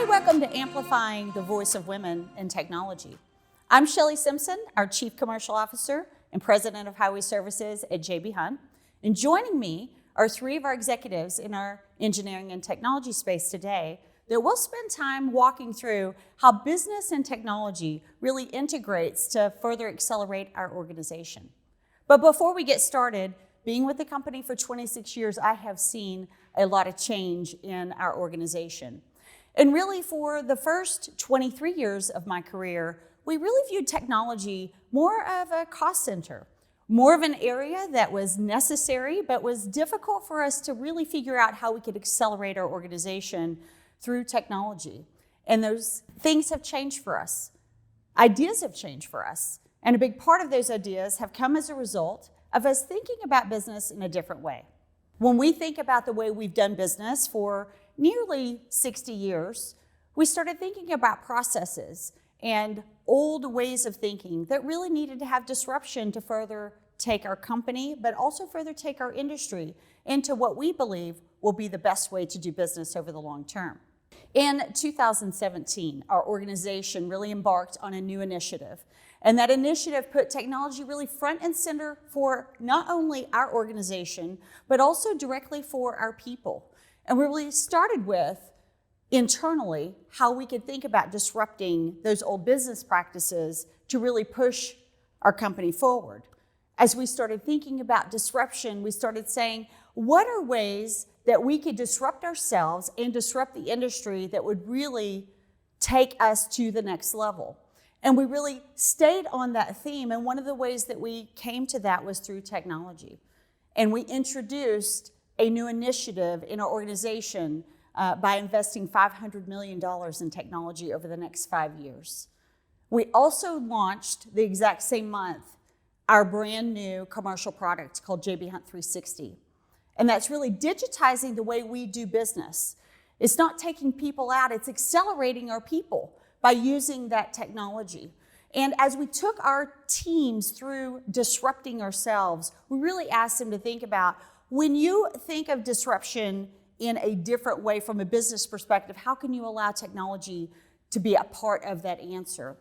Welcome to Amplifying the Voice of Women in Technology. I'm Shelley Simpson, our Chief Commercial Officer and President of Highway Services at J.B. Hunt. And joining me are three of our executives in our engineering and technology space today that will spend time walking through how business and technology really integrates to further accelerate our organization. But before we get started, being with the company for 26 years, I have seen a lot of change in our organization. And really, for the first 23 years of my career, we really viewed technology more of a cost center, more of an area that was necessary, but was difficult for us to really figure out how we could accelerate our organization through technology. And those things have changed for us. Ideas have changed for us. And a big part of those ideas have come as a result of us thinking about business in a different way. When we think about the way we've done business for nearly 60 years, we started thinking about processes and old ways of thinking that really needed to have disruption to further take our company, but also further take our industry into what we believe will be the best way to do business over the long term. In 2017, our organization really embarked on a new initiative. And that initiative put technology really front and center for not only our organization, but also directly for our people. And we really started with, internally, how we could think about disrupting those old business practices to really push our company forward. As we started thinking about disruption, we started saying, what are ways that we could disrupt ourselves and disrupt the industry that would really take us to the next level? And we really stayed on that theme, and one of the ways that we came to that was through technology. And we introduced a new initiative in our organization by investing $500 million in technology over the next 5 years. We also launched, the exact same month, our brand new commercial product called J.B. Hunt 360. And that's really digitizing the way we do business. It's not taking people out, it's accelerating our people by using that technology. And as we took our teams through disrupting ourselves, we really asked them to think about, when you think of disruption in a different way from a business perspective, how can you allow technology to be a part of that answer?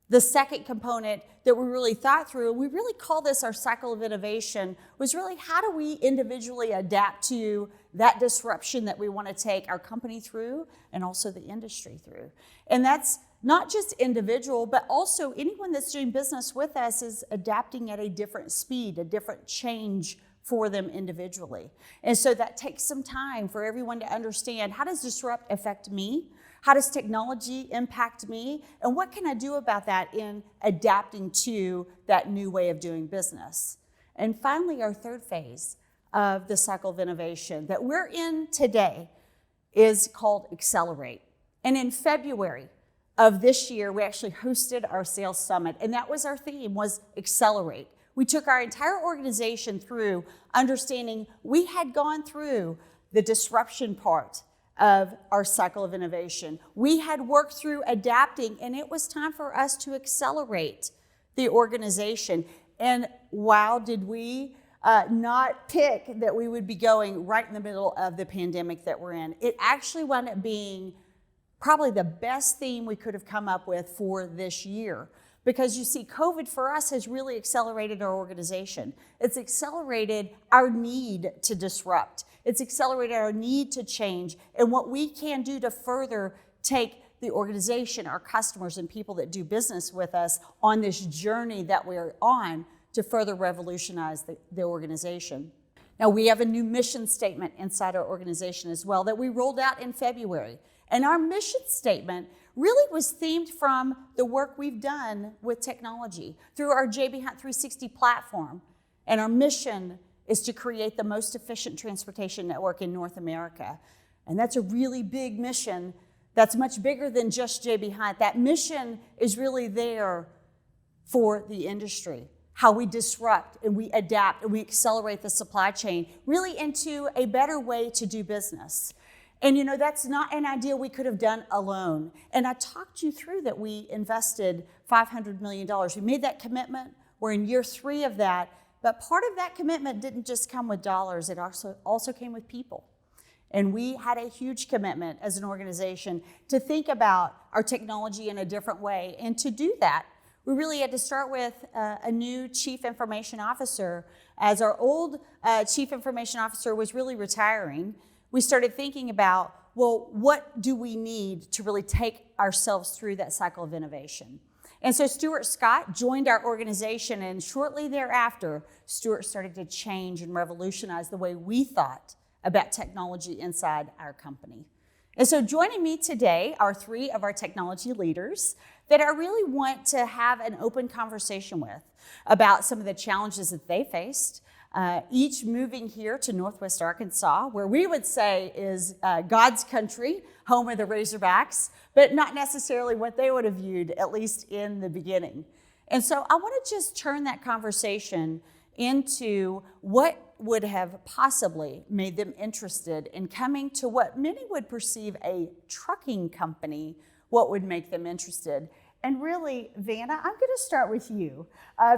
The second component that we really thought through, and we really call this our cycle of innovation, was really how do we individually adapt to that disruption that we want to take our company through and also the industry through. And that's not just individual, but also anyone that's doing business with us is adapting at a different speed, a different change for them individually. And so that takes some time for everyone to understand, how does disrupt affect me? How does technology impact me? And what can I do about that in adapting to that new way of doing business? And finally, our third phase of the cycle of innovation that we're in today is called Accelerate. And in February of this year, we actually hosted our sales summit, and that was our theme, was Accelerate. We took our entire organization through understanding we had gone through the disruption part of our cycle of innovation. We had worked through adapting, and it was time for us to accelerate the organization. And wow, did we not pick that we would be going right in the middle of the pandemic that we're in. It actually wound up being probably the best theme we could have come up with for this year. Because you see, COVID for us has really accelerated our organization. It's accelerated our need to disrupt. It's accelerated our need to change and what we can do to further take the organization, our customers, and people that do business with us on this journey that we're on to further revolutionize the organization. Now, we have a new mission statement inside our organization as well that we rolled out in February. And our mission statement really was themed from the work we've done with technology through our J.B. Hunt 360 platform. And our mission is to create the most efficient transportation network in North America. And that's a really big mission. That's much bigger than just J.B. Hunt. That mission is really there for the industry, how we disrupt and we adapt and we accelerate the supply chain really into a better way to do business. And you know, that's not an idea we could have done alone. And I talked you through that we invested $500 million. We made that commitment. We're in year 3 of that. But part of that commitment didn't just come with dollars. It also came with people. And we had a huge commitment as an organization to think about our technology in a different way. And to do that, we really had to start with a new chief information officer. As our old chief information officer was really retiring, we started thinking about, well, what do we need to really take ourselves through that cycle of innovation? And so Stuart Scott joined our organization, and shortly thereafter, Stuart started to change and revolutionize the way we thought about technology inside our company. And so joining me today are three of our technology leaders that I really want to have an open conversation with about some of the challenges that they faced, each moving here to Northwest Arkansas, where we would say is God's country, home of the Razorbacks, but not necessarily what they would have viewed, at least in the beginning. And so I want to just turn that conversation into what would have possibly made them interested in coming to what many would perceive a trucking company, what would make them interested. And really, Vana, I'm going to start with you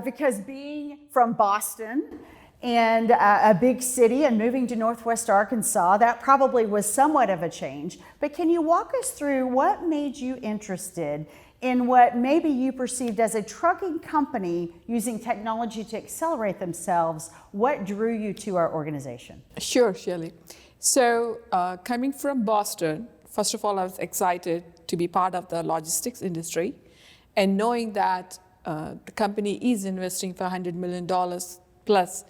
because being from Boston and a big city and moving to Northwest Arkansas, that probably was somewhat of a change. But can you walk us through what made you interested in what maybe you perceived as a trucking company using technology to accelerate themselves? What drew you to our organization? Sure, Shelley. So coming from Boston, first of all, I was excited to be part of the logistics industry, and knowing that the company is investing for $100 million plus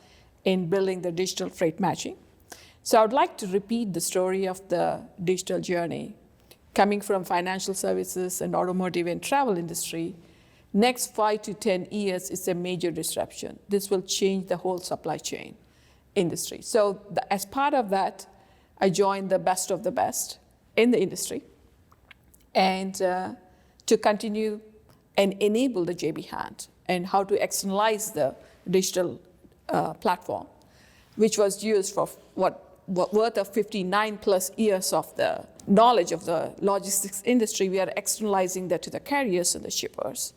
in building the digital freight matching. So I would like to repeat the story of the digital journey. Coming from financial services and automotive and travel industry, next 5 to 10 years is a major disruption. This will change the whole supply chain industry. So as part of that, I joined the best of the best in the industry, and to continue and enable the JB Hunt and how to externalize the digital platform, which was used for worth of 59 plus years of the knowledge of the logistics industry. We are externalizing that to the carriers and the shippers.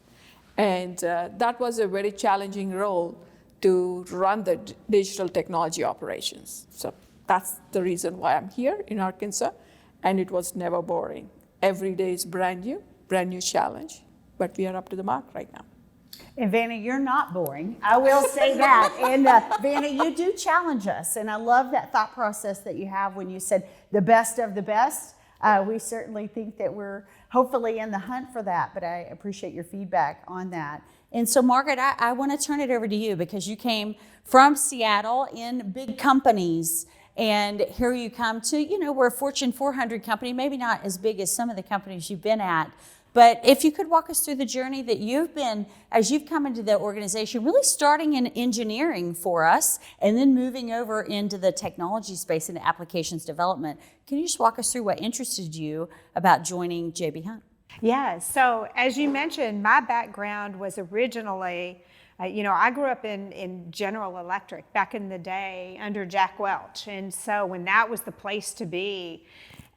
And that was a very challenging role to run the digital technology operations. So that's the reason why I'm here in Arkansas, and it was never boring. Every day is brand new challenge, but we are up to the mark right now. And Vana, you're not boring. I will say that. And Vana, you do challenge us. And I love that thought process that you have when you said the best of the best. We certainly think that we're hopefully in the hunt for that, but I appreciate your feedback on that. And so, Margaret, I want to turn it over to you because you came from Seattle in big companies, and here you come to, we're a Fortune 400 company, maybe not as big as some of the companies you've been at. But if you could walk us through the journey that you've been, as you've come into the organization, really starting in engineering for us and then moving over into the technology space and applications development. Can you just walk us through what interested you about joining JB Hunt? Yeah, so as you mentioned, my background was originally, I grew up in General Electric back in the day under Jack Welch. And so when that was the place to be,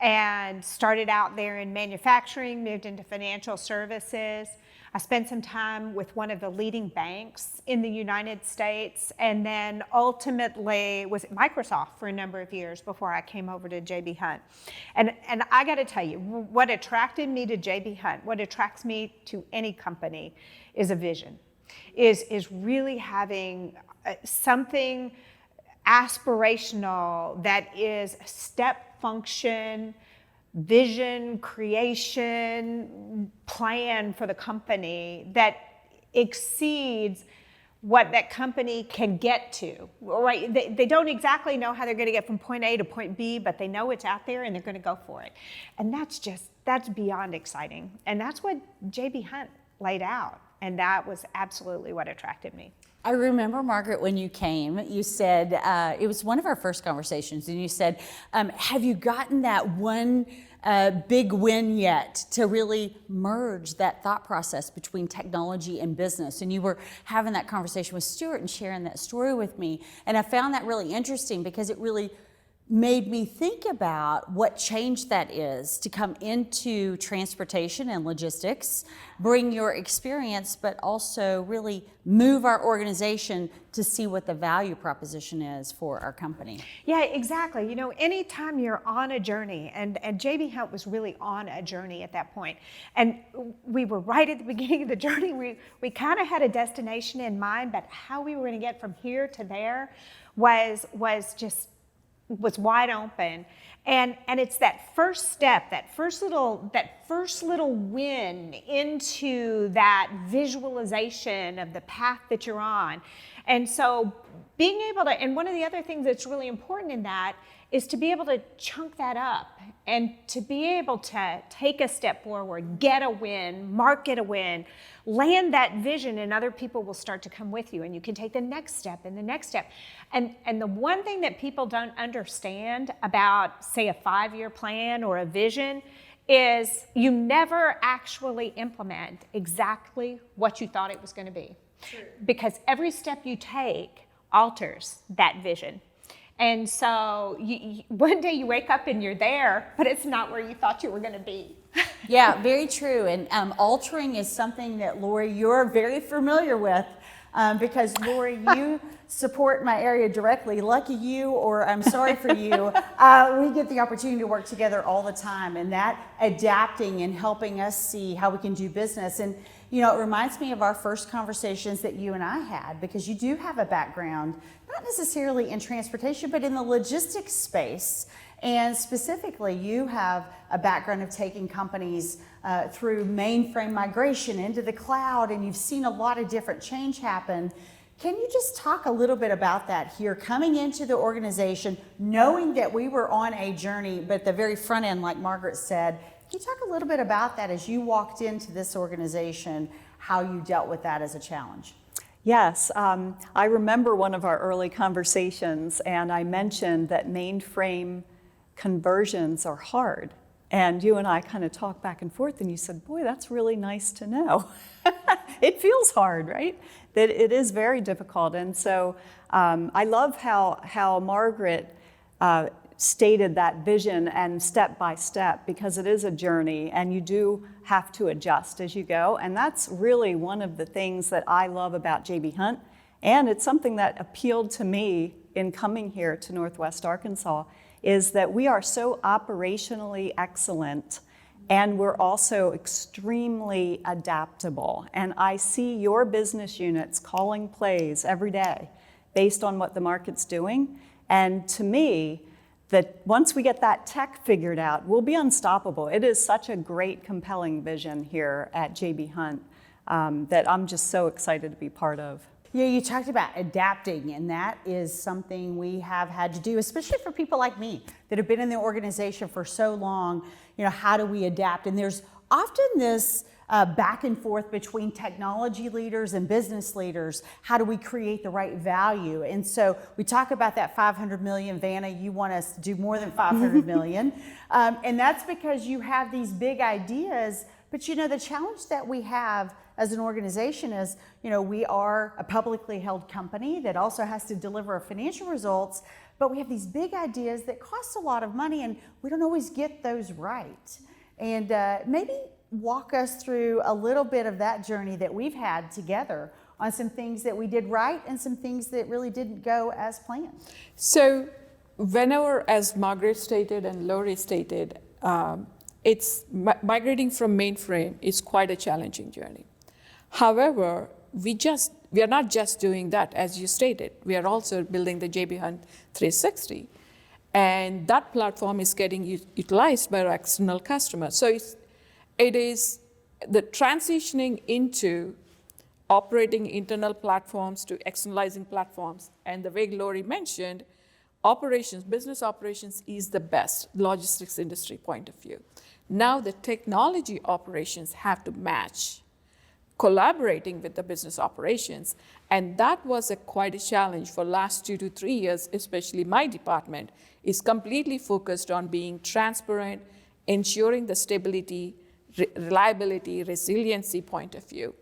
and started out there in manufacturing, moved into financial services. I spent some time with one of the leading banks in the United States, and then ultimately was at Microsoft for a number of years before I came over to JB Hunt. And I got to tell you, what attracted me to JB Hunt, what attracts me to any company, is a vision, is really having something aspirational that is a step function, vision, creation, plan for the company that exceeds what that company can get to, right? They don't exactly know how they're going to get from point A to point B, but they know it's out there and they're going to go for it. And that's beyond exciting. And that's what JB Hunt laid out. And that was absolutely what attracted me. I remember, Margaret, when you came, you said, it was one of our first conversations, and you said, have you gotten that one big win yet to really merge that thought process between technology and business? And you were having that conversation with Stuart and sharing that story with me. And I found that really interesting because it really made me think about what change that is to come into transportation and logistics, bring your experience, but also really move our organization to see what the value proposition is for our company. Yeah, exactly. You know, anytime you're on a journey, and JB Hunt was really on a journey at that point, and we were right at the beginning of the journey. We kind of had a destination in mind, but how we were going to get from here to there was wide open, and it's that first step, that first little win into that visualization of the path that you're on. And so being able to, and one of the other things that's really important in that is to be able to chunk that up and to be able to take a step forward, get a win, market a win, land that vision, and other people will start to come with you, and you can take the next step and the next step. And the one thing that people don't understand about, say, a 5-year plan or a vision is you never actually implement exactly what you thought it was going to be. Sure. Because every step you take alters that vision. And so one day you wake up and you're there, but it's not where you thought you were going to be. Yeah, very true. And altering is something that, Lori, you're very familiar with because, Lori, you support my area directly. Lucky you, or I'm sorry for you. We get the opportunity to work together all the time, and that adapting and helping us see how we can do business. And you know, it reminds me of our first conversations that you and I had, because you do have a background, not necessarily in transportation, but in the logistics space. And specifically, you have a background of taking companies through mainframe migration into the cloud, and you've seen a lot of different change happen. Can you just talk a little bit about that here, coming into the organization, knowing that we were on a journey, but the very front end, like Margaret said, can you talk a little bit about that as you walked into this organization, how you dealt with that as a challenge? Yes, I remember one of our early conversations, and I mentioned that mainframe conversions are hard. And you and I kind of talked back and forth, and you said, boy, that's really nice to know. It feels hard, right? That it is very difficult. And so I love how Margaret stated that vision and step by step, because it is a journey and you do have to adjust as you go. And that's really one of the things that I love about JB Hunt. And it's something that appealed to me in coming here to Northwest Arkansas, is that we are so operationally excellent, and we're also extremely adaptable. And I see your business units calling plays every day based on what the market's doing. And to me, that once we get that tech figured out, we'll be unstoppable. It is such a great, compelling vision here at JB Hunt that I'm just so excited to be part of. Yeah, you talked about adapting, and that is something we have had to do, especially for people like me that have been in the organization for so long. You know, how do we adapt? And there's often this back and forth between technology leaders and business leaders. How do we create the right value? And so we talk about that 500 million, Vana, you want us to do more than 500 million. And that's because you have these big ideas. But you know, the challenge that we have as an organization is, you know, we are a publicly held company that also has to deliver financial results, but we have these big ideas that cost a lot of money, and we don't always get those right. And maybe walk us through a little bit of that journey that we've had together on some things that we did right and some things that really didn't go as planned. So whenever, as Margaret stated and Lori stated, it's migrating from mainframe is quite a challenging journey. However, we are not just doing that, as you stated. We are also building the JB Hunt 360, and that platform is getting utilized by our external customers. So it is the transitioning into operating internal platforms to externalizing platforms, and the way Lori mentioned, operations, business operations is the best logistics industry point of view. Now the technology operations have to match, collaborating with the business operations. And that was quite a challenge for last 2 to 3 years, especially my department is completely focused on being transparent, ensuring the stability, reliability, resiliency point of view.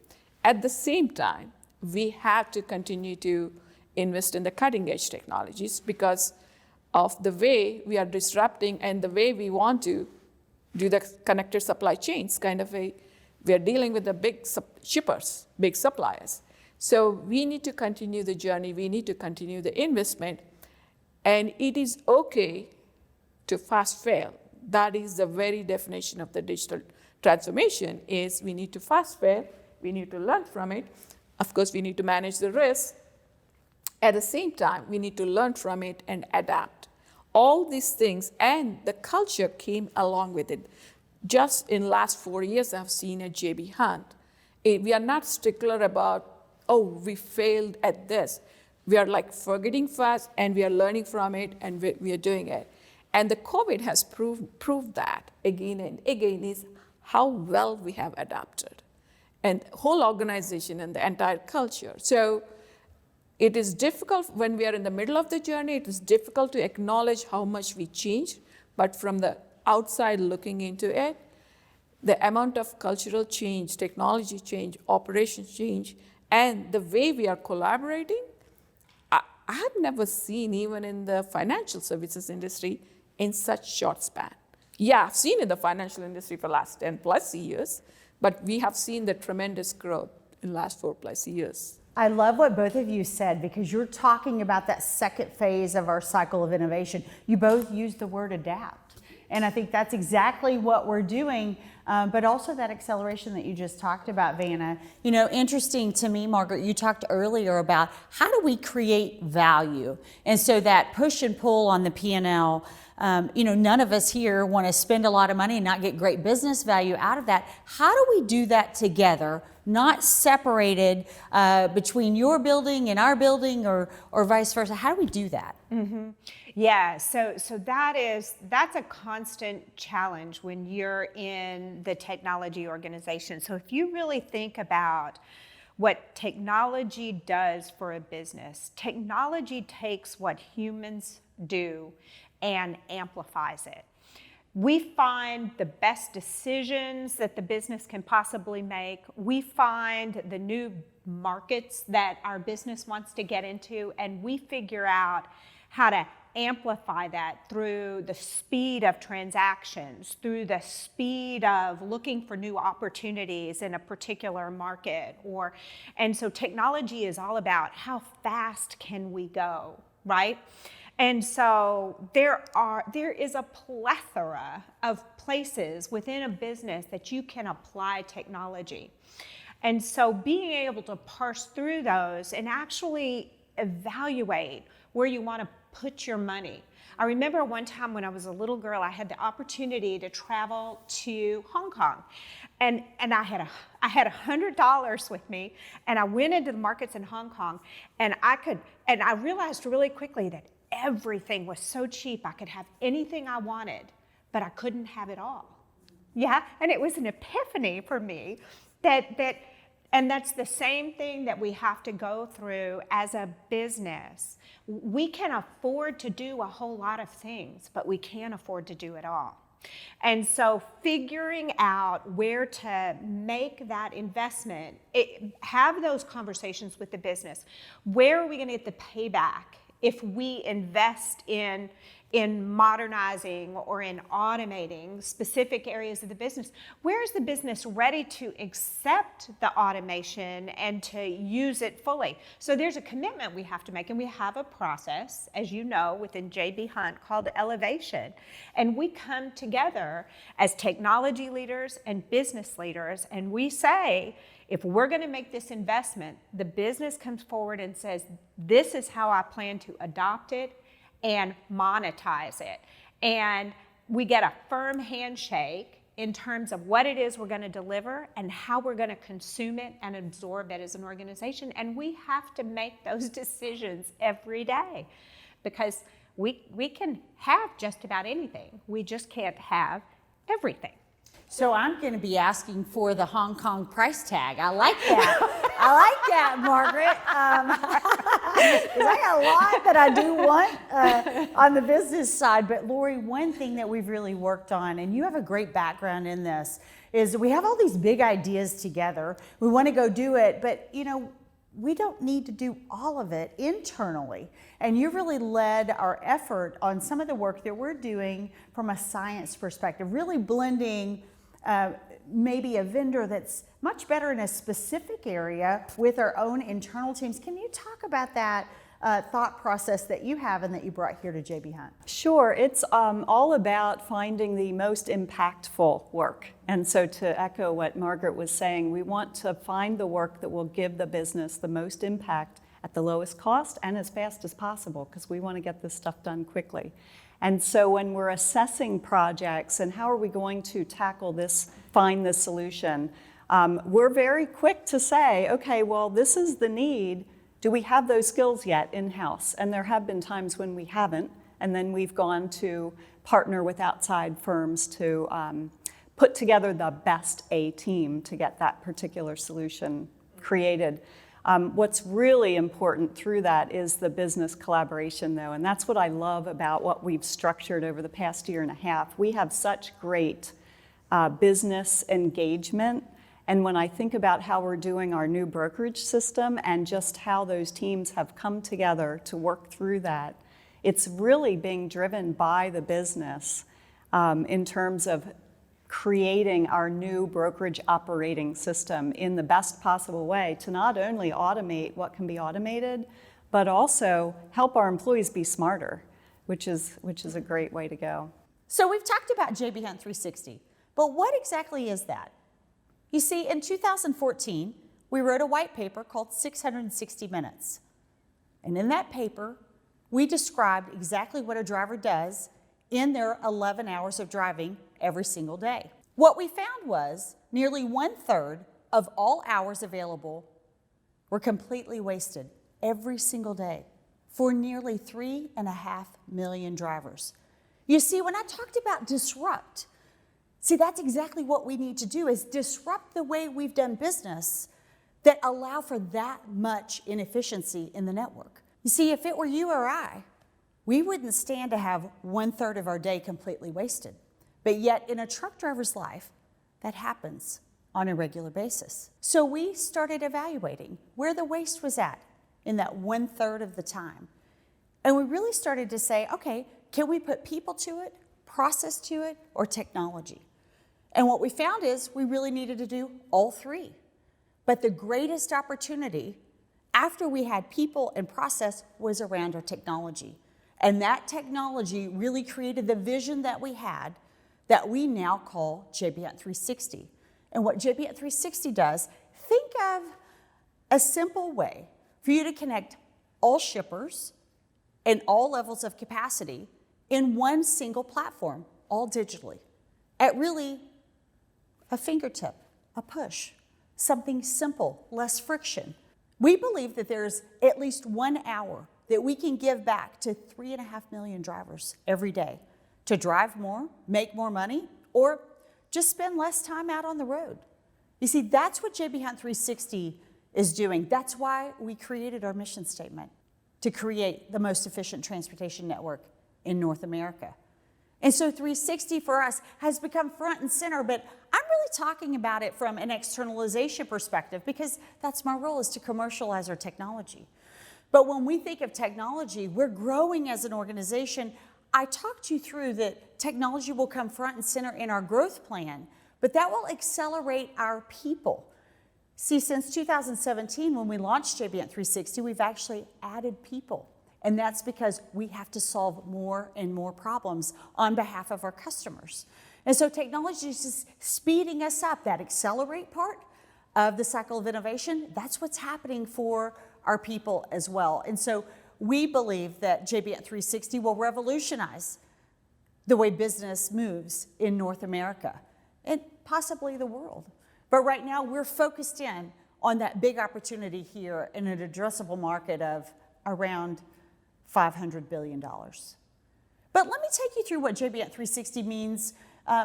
At the same time, we have to continue to invest in the cutting edge technologies, because of the way we are disrupting and the way we want to do the connected supply chains, we are dealing with the big shippers, big suppliers. So we need to continue the journey, we need to continue the investment, and it is okay to fast fail. That is the very definition of the digital transformation, is we need to fast fail, we need to learn from it. Of course, we need to manage the risk. At the same time, we need to learn from it and adapt. All these things, and the culture came along with it. Just in the last 4 years, I've seen at J.B. Hunt, we are not stickler about, we failed at this. We are like forgetting fast, and we are learning from it, and we are doing it. And the COVID has proved that again and again, is how well we have adapted. And whole organization and the entire culture. So it is difficult when we are in the middle of the journey, it is difficult to acknowledge how much we changed, but from the outside looking into it, the amount of cultural change, technology change, operations change, and the way we are collaborating, I have never seen, even in the financial services industry, in such short span. Yeah, I've seen in the financial industry for the last 10 plus years, but we have seen the tremendous growth in the last 4 plus years. I love what both of you said, because you're talking about that second phase of our cycle of innovation. You both used the word adapt. And I think that's exactly what we're doing, but also that acceleration that you just talked about, Vana. You know, interesting to me, Margaret, you talked earlier about how do we create value? And so that push and pull on the P&L, none of us here want to spend a lot of money and not get great business value out of that. How do we do that together, not separated between your building and our building, or vice versa? How do we do that? Mm-hmm. Yeah, so that's a constant challenge when you're in the technology organization. So if you really think about what technology does for a business, technology takes what humans do and amplifies it. We find the best decisions that the business can possibly make. We find the new markets that our business wants to get into, and we figure out how to amplify that through the speed of transactions, through the speed of looking for new opportunities in a particular market. And so technology is all about how fast can we go, right? And so there is a plethora of places within a business that you can apply technology. And so being able to parse through those and actually evaluate where you want to put your money. I remember one time when I was a little girl, I had the opportunity to travel to Hong Kong. And I had $100 with me, and I went into the markets in Hong Kong, and I realized really quickly that everything was so cheap. I could have anything I wanted, but I couldn't have it all. Yeah, and it was an epiphany for me and that's the same thing that we have to go through as a business. We can afford to do a whole lot of things, but we can't afford to do it all. And so figuring out where to make that investment, have those conversations with the business. Where are we going to get the payback if we invest in modernizing or in automating specific areas of the business? Where is the business ready to accept the automation and to use it fully? So there's a commitment we have to make, and we have a process, as you know, within J.B. Hunt called Elevation. And we come together as technology leaders and business leaders, and we say, if we're going to make this investment, the business comes forward and says, this is how I plan to adopt it and monetize it. And we get a firm handshake in terms of what it is we're going to deliver and how we're going to consume it and absorb it as an organization. And we have to make those decisions every day, because we can have just about anything. We just can't have everything. So I'm going to be asking for the Hong Kong price tag. I like that. I like that, Margaret. 'Cause I got a lot that I do want on the business side. But Lori, one thing that we've really worked on, and you have a great background in this, is we have all these big ideas together. We want to go do it, but we don't need to do all of it internally. And you really led our effort on some of the work that we're doing from a science perspective, really blending maybe a vendor that's much better in a specific area with our own internal teams. Can you talk about that thought process that you have and that you brought here to J.B. Hunt? Sure, it's all about finding the most impactful work. And so to echo what Margaret was saying, we want to find the work that will give the business the most impact at the lowest cost and as fast as possible, because we want to get this stuff done quickly. And so when we're assessing projects and how are we going to tackle this, find this solution, we're very quick to say, okay, well, this is the need. Do we have those skills yet in-house? And there have been times when we haven't, and then we've gone to partner with outside firms to put together the best A team to get that particular solution created. What's really important through that is the business collaboration, though, and that's what I love about what we've structured over the past year and a half. We have such great business engagement. And when I think about how we're doing our new brokerage system and just how those teams have come together to work through that, it's really being driven by the business in terms of creating our new brokerage operating system in the best possible way to not only automate what can be automated, but also help our employees be smarter, which is a great way to go. So we've talked about JB Hunt 360, but what exactly is that? You see, in 2014, we wrote a white paper called 660 Minutes. And in that paper, we described exactly what a driver does in their 11 hours of driving every single day. What we found was nearly 1/3 of all hours available were completely wasted every single day for nearly 3.5 million drivers. You see, when I talked about disrupt, see, that's exactly what we need to do, is disrupt the way we've done business that allow for that much inefficiency in the network. You see, if it were you or I, we wouldn't stand to have 1/3 of our day completely wasted. But yet in a truck driver's life, that happens on a regular basis. So we started evaluating where the waste was at in that 1/3 of the time. And we really started to say, okay, can we put people to it, process to it, or technology? And what we found is we really needed to do all three. But the greatest opportunity after we had people and process was around our technology. And that technology really created the vision that we had that we now call JB Hunt 360. And what JB Hunt 360 does, think of a simple way for you to connect all shippers and all levels of capacity in one single platform, all digitally, at really a fingertip, a push, something simple, less friction. We believe that there's at least 1 hour that we can give back to 3.5 million drivers every day to drive more, make more money, or just spend less time out on the road. You see, that's what JB Hunt 360 is doing. That's why we created our mission statement, to create the most efficient transportation network in North America. And so 360 for us has become front and center, but I'm really talking about it from an externalization perspective because that's my role, is to commercialize our technology. But when we think of technology, we're growing as an organization. I talked you through that technology will come front and center in our growth plan, but that will accelerate our people. See, since 2017, when we launched JB Hunt 360, we've actually added people. And that's because we have to solve more and more problems on behalf of our customers. And so technology is just speeding us up. That accelerate part of the cycle of innovation, that's what's happening for our people as well. And so we believe that JB Hunt 360 will revolutionize the way business moves in North America and possibly the world. But right now we're focused in on that big opportunity here in an addressable market of around $500 billion. But let me take you through what JB Hunt 360 means,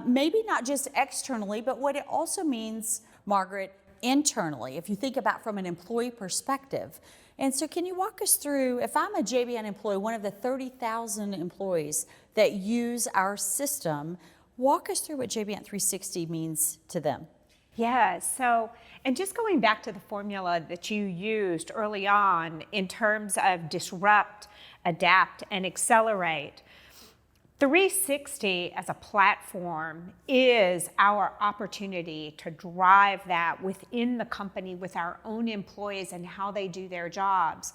maybe not just externally, but what it also means, Margaret, internally, if you think about from an employee perspective. And so can you walk us through, if I'm a JB Hunt employee, one of the 30,000 employees that use our system, walk us through what JB Hunt 360 means to them. Yeah, so, and just going back to the formula that you used early on in terms of disrupt, adapt, and accelerate, 360 as a platform is our opportunity to drive that within the company with our own employees and how they do their jobs.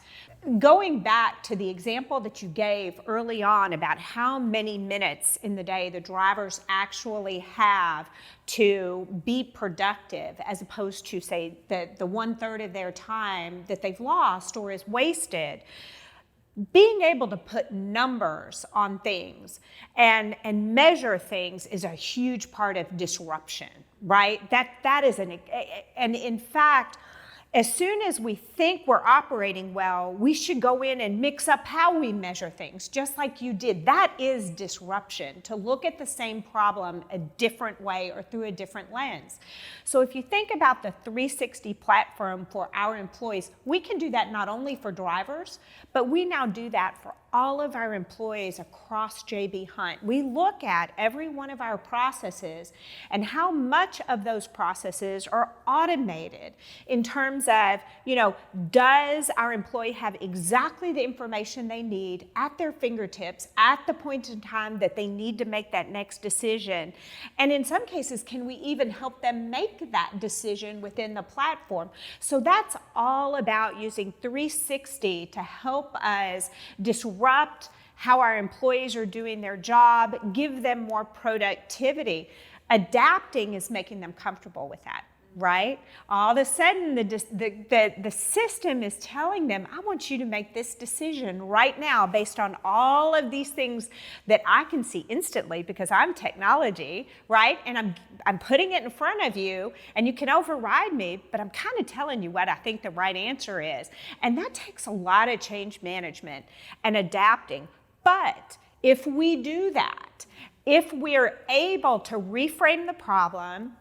Going back to the example that you gave early on about how many minutes in the day the drivers actually have to be productive, as opposed to, say, the 1/3 of their time that they've lost or is wasted. Being able to put numbers on things and measure things is a huge part of disruption, right? That is and in fact, as soon as we think we're operating well, we should go in and mix up how we measure things, just like you did. That is disruption, to look at the same problem a different way or through a different lens. So if you think about the 360 platform for our employees, we can do that not only for drivers, but we now do that for all of our employees across J.B. Hunt. We look at every one of our processes and how much of those processes are automated in terms of, does our employee have exactly the information they need at their fingertips at the point in time that they need to make that next decision? And in some cases, can we even help them make that decision within the platform? So that's all about using 360 to help us disrupt how our employees are doing their job, give them more productivity. Adapting is making them comfortable with that, right? All of a sudden, the system is telling them, I want you to make this decision right now based on all of these things that I can see instantly because I'm technology, right? And I'm putting it in front of you, and you can override me, but I'm kind of telling you what I think the right answer is. And that takes a lot of change management and adapting. But if we do that, if we're able to reframe the problem,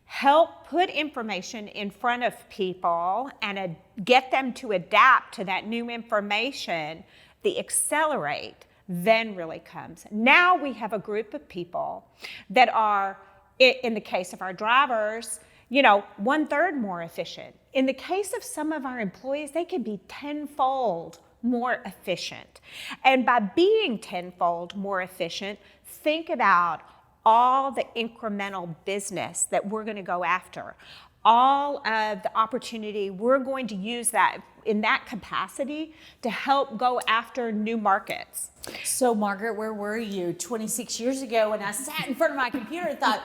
help put information in front of people and get them to adapt to that new information, the accelerate then really comes. Now we have a group of people that are, in the case of our drivers, 1/3 more efficient. In the case of some of our employees, they could be tenfold more efficient. And by being tenfold more efficient, think about all the incremental business that we're going to go after, all of the opportunity we're going to use that in that capacity to help go after new markets. So Margaret, where were you 26 years ago when I sat in front of my computer and thought,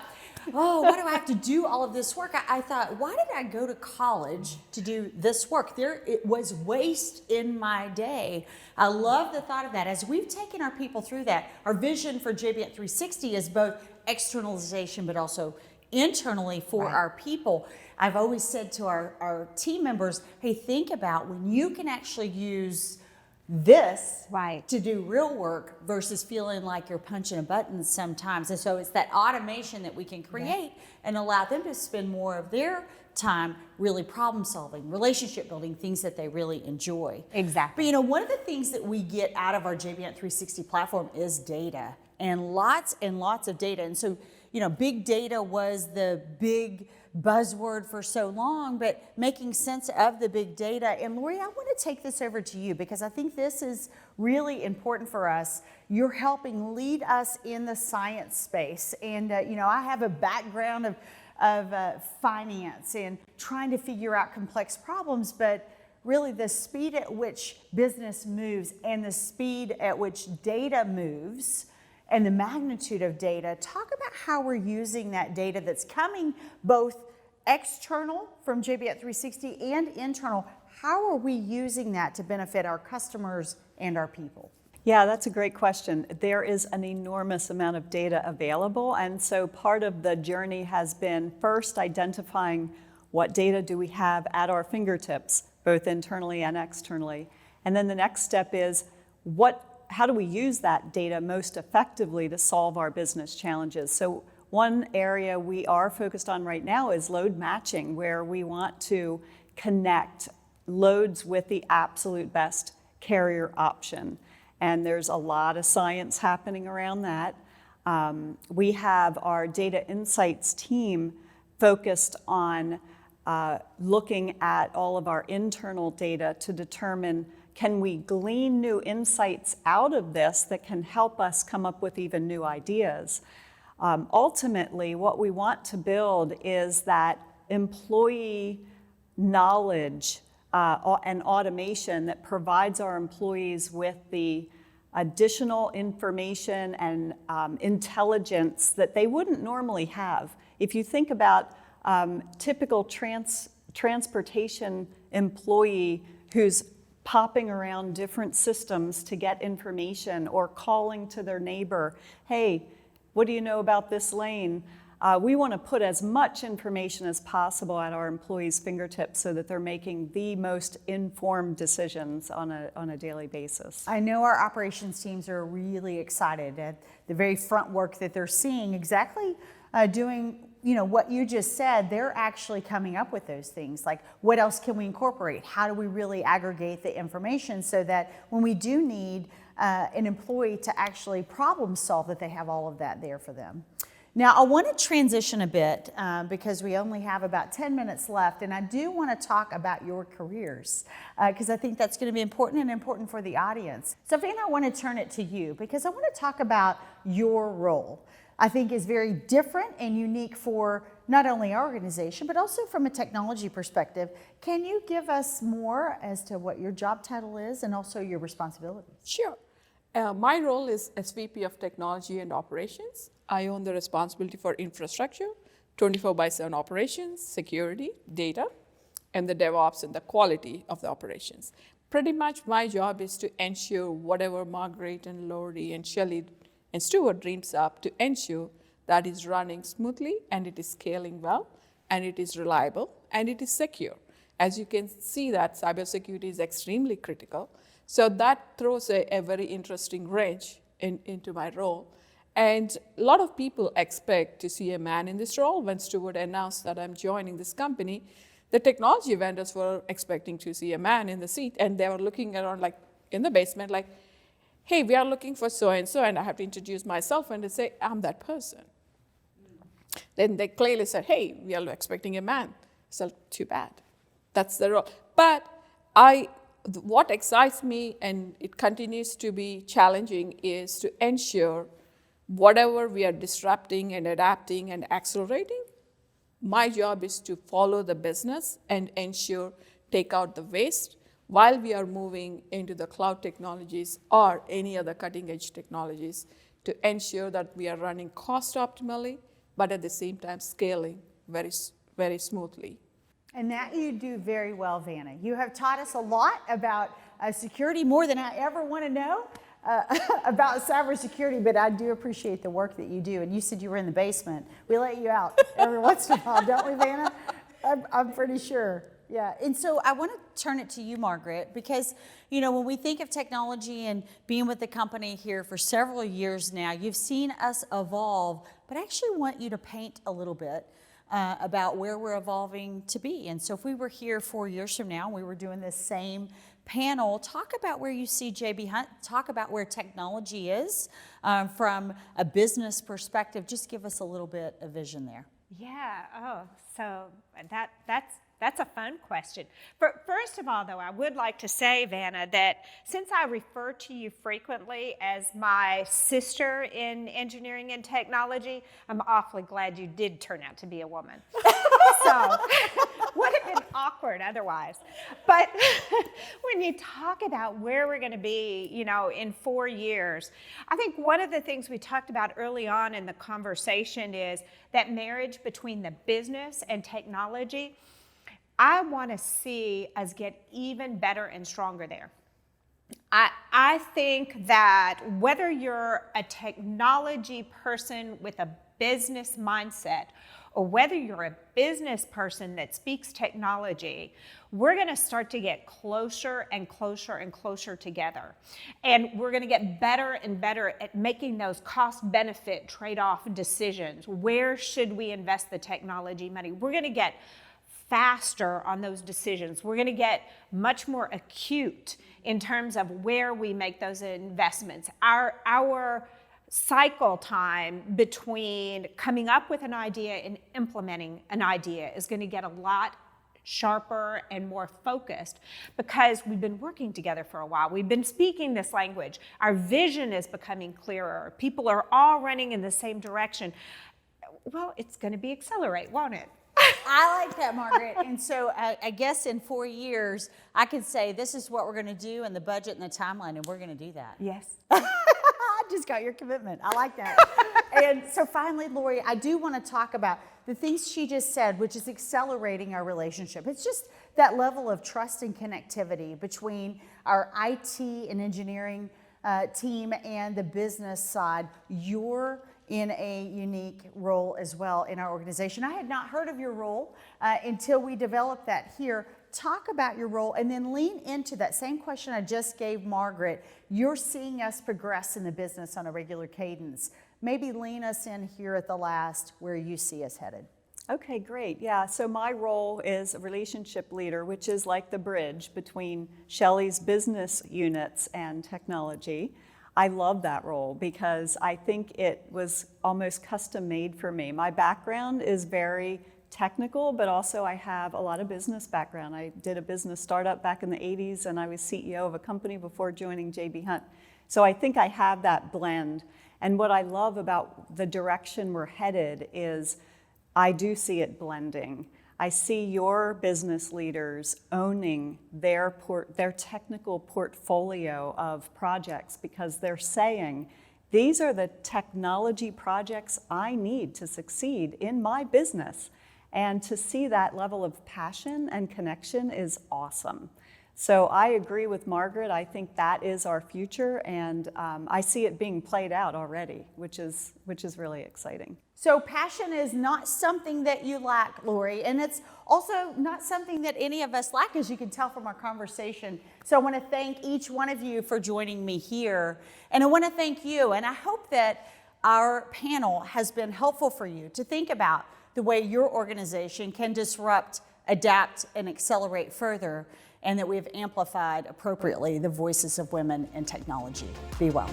oh, why do I have to do all of this work? I thought, why did I go to college to do this work? It was waste in my day. I love the thought of that. As we've taken our people through that, our vision for JB at 360 is both externalization, but also internally for our people. I've always said to our team members, hey, think about when you can actually use this to do real work versus feeling like you're punching a button sometimes. And so it's that automation that we can create and allow them to spend more of their time really problem solving, relationship building, things that they really enjoy. Exactly. But one of the things that we get out of our JBant 360 platform is data, and lots of data. And so, big data was the big buzzword for so long, but making sense of the big data. And Lori, I want to take this over to you because I think this is really important for us. You're helping lead us in the science space. And, I have a background of finance and trying to figure out complex problems, but really the speed at which business moves and the speed at which data moves and the magnitude of data. Talk about how we're using that data that's coming both external from JBat 360 and internal. How are we using that to benefit our customers and our people? Yeah, that's a great question. There is an enormous amount of data available, and so part of the journey has been first identifying what data do we have at our fingertips, both internally and externally. And then the next step is how do we use that data most effectively to solve our business challenges? So one area we are focused on right now is load matching, where we want to connect loads with the absolute best carrier option. And there's a lot of science happening around that. We have our data insights team focused on looking at all of our internal data to determine, can we glean new insights out of this that can help us come up with even new ideas? Ultimately, what we want to build is that employee knowledge and automation that provides our employees with the additional information and intelligence that they wouldn't normally have. If you think about typical transportation employee who's popping around different systems to get information or calling to their neighbor, hey, what do you know about this lane? We want to put as much information as possible at our employees' fingertips so that they're making the most informed decisions on a daily basis. I know our operations teams are really excited at the very front work that they're seeing, exactly doing what you just said. They're actually coming up with those things, like what else can we incorporate? How do we really aggregate the information so that when we do need an employee to actually problem solve, that they have all of that there for them. Now, I want to transition a bit because we only have about 10 minutes left, and I do want to talk about your careers because I think that's going to be important and important for the audience. So, Vana, I want to turn it to you because I want to talk about your role. I think is very different and unique for not only our organization, but also from a technology perspective. Can you give us more as to what your job title is and also your responsibilities? Sure. My role is SVP of Technology and Operations. I own the responsibility for infrastructure, 24/7 operations, security, data, and the DevOps and the quality of the operations. Pretty much my job is to ensure whatever Margaret and Lori and Shelley and Stuart dreams up, to ensure that is running smoothly and it is scaling well and it is reliable and it is secure. As you can see, that cybersecurity is extremely critical. So that throws a very interesting wrench into my role. And a lot of people expect to see a man in this role. When Stuart announced that I'm joining this company, the technology vendors were expecting to see a man in the seat, and they were looking around like in the basement like, hey, we are looking for so-and-so, and I have to introduce myself and to say, I'm that person. Then they clearly said, hey, we are expecting a man. So too bad. That's the role. But what excites me, and it continues to be challenging, is to ensure whatever we are disrupting and adapting and accelerating, my job is to follow the business and ensure, take out the waste while we are moving into the cloud technologies or any other cutting edge technologies to ensure that we are running cost optimally, but at the same time scaling very, very smoothly. And that you do very well, Vana. You have taught us a lot about security, more than I ever want to know about cybersecurity, but I do appreciate the work that you do. And you said you were in the basement. We let you out every once in a while, don't we, Vana? I'm pretty sure. Yeah, and so I want to turn it to you, Margaret, because, when we think of technology and being with the company here for several years now, you've seen us evolve, but I actually want you to paint a little bit about where we're evolving to be. And so if we were here 4 years from now, and we were doing this same panel, talk about where you see JB Hunt, talk about where technology is from a business perspective. Just give us a little bit of vision there. Yeah, so that's a fun question. First of all, though, I would like to say, Vana, that since I refer to you frequently as my sister in engineering and technology, I'm awfully glad you did turn out to be a woman. So, would have been awkward otherwise. But when you talk about where we're going to be, in 4 years, I think one of the things we talked about early on in the conversation is that marriage between the business and technology. I want to see us get even better and stronger there. I think that whether you're a technology person with a business mindset or whether you're a business person that speaks technology, we're going to start to get closer and closer and closer together. And we're going to get better and better at making those cost-benefit trade-off decisions. Where should we invest the technology money? We're going to get faster on those decisions. We're going to get much more acute in terms of where we make those investments. Our cycle time between coming up with an idea and implementing an idea is going to get a lot sharper and more focused because we've been working together for a while. We've been speaking this language. Our vision is becoming clearer. People are all running in the same direction. Well, it's going to be accelerate, won't it? I like that, Margaret. And so I guess in 4 years, I could say this is what we're going to do and the budget and the timeline, and we're going to do that. Yes. I just got your commitment. I like that. And so finally, Lori, I do want to talk about the things she just said, which is accelerating our relationship. It's just that level of trust and connectivity between our IT and engineering team and the business side. You're in a unique role as well in our organization. I had not heard of your role until we developed that here. Talk about your role and then lean into that same question I just gave Margaret. You're seeing us progress in the business on a regular cadence. Maybe lean us in here at the last where you see us headed. Okay, great. Yeah, so my role is a relationship leader, which is like the bridge between Shelley's business units and technology. I love that role because I think it was almost custom made for me. My background is very technical, but also I have a lot of business background. I did a business startup back in the 80s and I was CEO of a company before joining J.B. Hunt. So I think I have that blend. And what I love about the direction we're headed is I do see it blending. I see your business leaders owning their technical portfolio of projects because they're saying, these are the technology projects I need to succeed in my business. And to see that level of passion and connection is awesome. So I agree with Margaret. I think that is our future, and I see it being played out already, which is really exciting. So passion is not something that you lack, Lori, and it's also not something that any of us lack, as you can tell from our conversation. So I want to thank each one of you for joining me here, and I want to thank you, and I hope that our panel has been helpful for you to think about the way your organization can disrupt, adapt, and accelerate further, and that we have amplified appropriately the voices of women in technology. Be well.